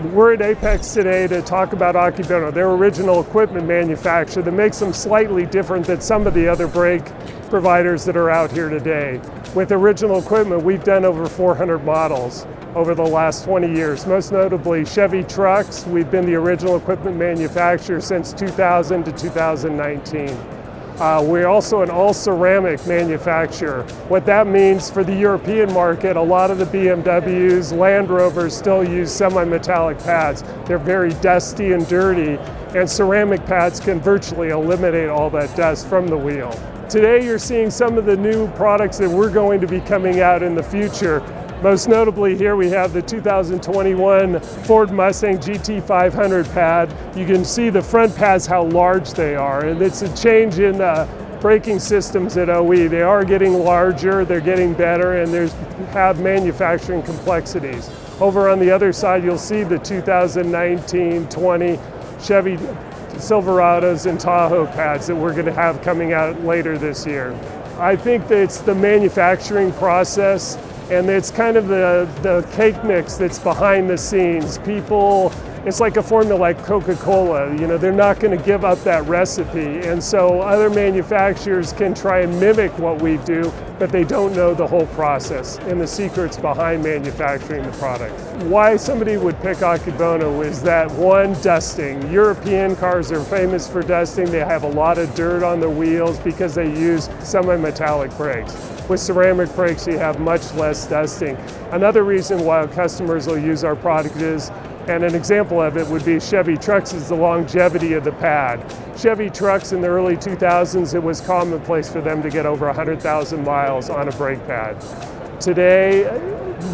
We're at AAPEX today to talk about Akebono, their original equipment manufacturer that makes them slightly different than some of the other brake providers that are out here today. With original equipment, we've done over 400 models over the last 20 years. Most notably Chevy trucks. We've been the original equipment manufacturer since 2000 to 2019. We're also an all-ceramic manufacturer. What that means for the European market, a lot of the BMWs, Land Rovers still use semi-metallic pads. They're very dusty and dirty, and ceramic pads can virtually eliminate all that dust from the wheel. Today you're seeing some of the new products that we're going to be coming out in the future. Most notably here we have the 2021 Ford Mustang GT500 pad. You can see the front pads, how large they are, and it's a change in braking systems at OE. They are getting larger, they're getting better, and have manufacturing complexities. Over on the other side you'll see the 2019-20 Chevy Silverados and Tahoe pads that we're going to have coming out later this year. I think that it's the manufacturing process, and it's kind of the cake mix that's behind the scenes. It's like a formula like Coca-Cola, they're not going to give up that recipe. And so other manufacturers can try and mimic what we do, but they don't know the whole process and the secrets behind manufacturing the product. Why somebody would pick Akebono is that, one, dusting. European cars are famous for dusting. They have a lot of dirt on the wheels because they use semi-metallic brakes. With ceramic brakes, you have much less dusting. Another reason why customers will use our product is, and an example of it would be Chevy trucks, is the longevity of the pad. Chevy trucks in the early 2000s, it was commonplace for them to get over 100,000 miles on a brake pad. Today,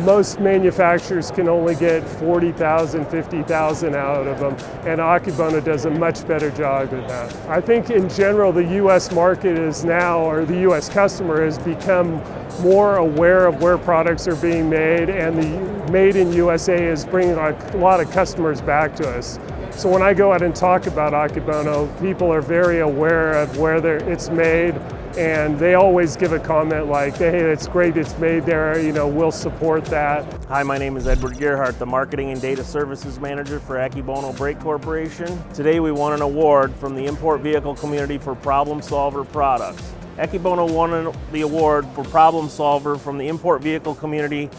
most manufacturers can only get 40,000, 50,000 out of them, and Akebono does a much better job of that. I think in general the U.S. market is now, or the U.S. customer has become more aware of where products are being made, and the Made in USA is bringing a lot of customers back to us. So when I go out and talk about Akebono, people are very aware of where it's made, and they always give a comment like, hey, it's great it's made there, we'll support that. Hi, my name is Edward Gerhardt, the Marketing and Data Services Manager for Akebono Brake Corporation. Today we won an award from the import vehicle community for Problem Solver products. Akebono won the award for Problem Solver from the import vehicle community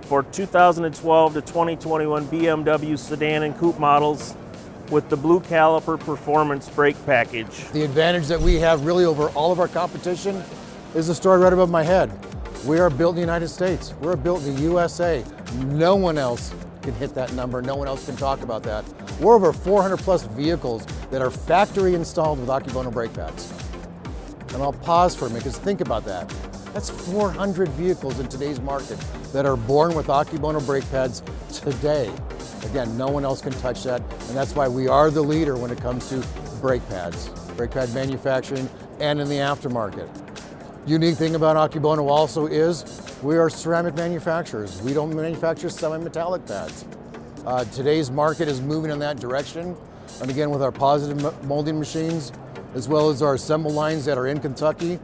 for 2012 to 2021 BMW sedan and coupe models with the Blue Caliper Performance brake package. The advantage that we have really over all of our competition is the story right above my head. We are built in the United States. We're built in the USA. No one else can hit that number. No one else can talk about that. We're over 400 plus vehicles that are factory installed with Akebono brake pads. And I'll pause for a minute, because think about that. That's 400 vehicles in today's market that are born with Akebono brake pads today. Again, no one else can touch that, and that's why we are the leader when it comes to brake pads manufacturing, and in the aftermarket. Unique thing about Akebono also is we are ceramic manufacturers. We don't manufacture semi-metallic pads. Today's market is moving in that direction, and again, with our positive molding machines, as well as our assemble lines that are in Kentucky,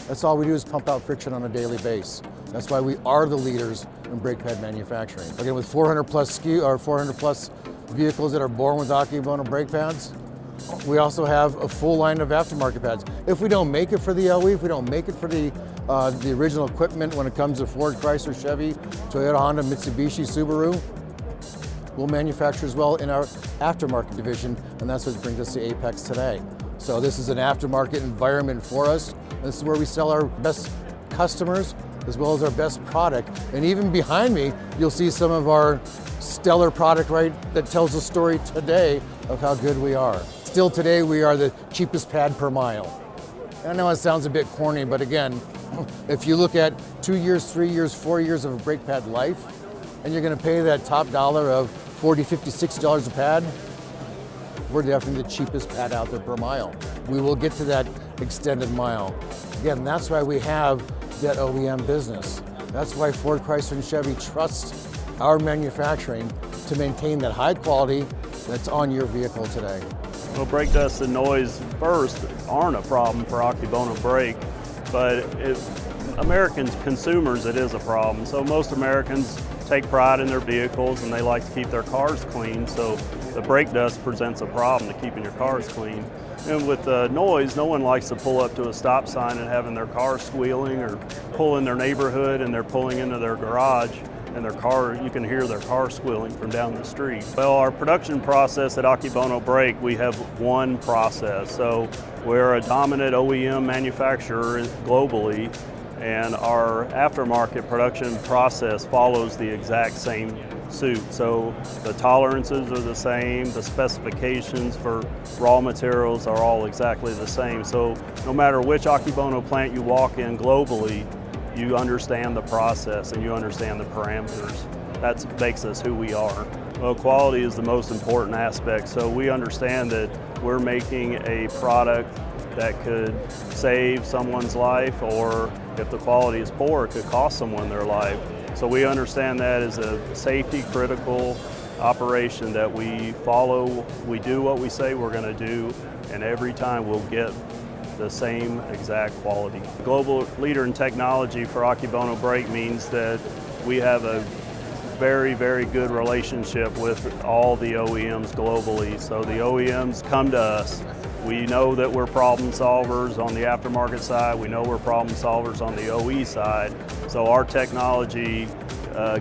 that's all we do is pump out friction on a daily basis. That's why we are the leaders in brake pad manufacturing. Again, with 400 plus vehicles that are born with Akebono brake pads, we also have a full line of aftermarket pads. If we don't make it for the LE, if we don't make it for the original equipment when it comes to Ford, Chrysler, Chevy, Toyota, Honda, Mitsubishi, Subaru, we'll manufacture as well in our aftermarket division, and that's what brings us to AAPEX today. So this is an aftermarket environment for us. This is where we sell our best customers as well as our best product. And even behind me, you'll see some of our stellar product, right, that tells the story today of how good we are. Still today, we are the cheapest pad per mile. I know it sounds a bit corny, but again, if you look at 2 years, 3 years, 4 years of a brake pad life, and you're gonna pay that top dollar of $40, $50, $60 a pad, we're definitely the cheapest pad out there per mile. We will get to that extended mile. Again, that's why we have that OEM business. That's why Ford, Chrysler, and Chevy trust our manufacturing to maintain that high quality that's on your vehicle today. Well, brake dust and noise first aren't a problem for Akebono brake, but American consumers, it is a problem. So most Americans take pride in their vehicles and they like to keep their cars clean, so the brake dust presents a problem to keeping your cars clean. And with the noise, no one likes to pull up to a stop sign and having their car squealing, or pull in their neighborhood and they're pulling into their garage and their car, you can hear their car squealing from down the street. Well, our production process at Akebono Brake, we have one process. So we're a dominant OEM manufacturer globally, and our aftermarket production process follows the exact same suit. So the tolerances are the same, the specifications for raw materials are all exactly the same. So no matter which Akebono plant you walk in globally, you understand the process and you understand the parameters. That makes us who we are. Well, quality is the most important aspect. So we understand that we're making a product that could save someone's life, or if the quality is poor, it could cost someone their life. So we understand that as a safety critical operation that we follow. We do what we say we're going to do, and every time we'll get the same exact quality. Global leader in technology for Akebono Brake means that we have a very, very good relationship with all the OEMs globally. So the OEMs come to us. We know that we're problem solvers on the aftermarket side. We know we're problem solvers on the OE side. So our technology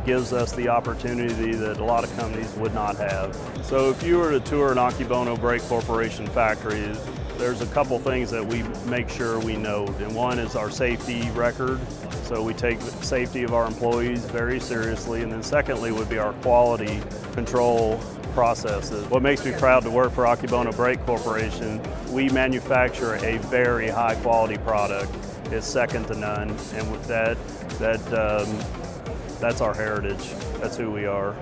gives us the opportunity that a lot of companies would not have. So if you were to tour an Akebono Brake Corporation factory, there's a couple things that we make sure we note, and one is our safety record. So we take the safety of our employees very seriously, and then secondly would be our quality control processes. What makes me proud to work for Akebono Brake Corporation, we manufacture a very high quality product. It's second to none, and with that's our heritage. That's who we are.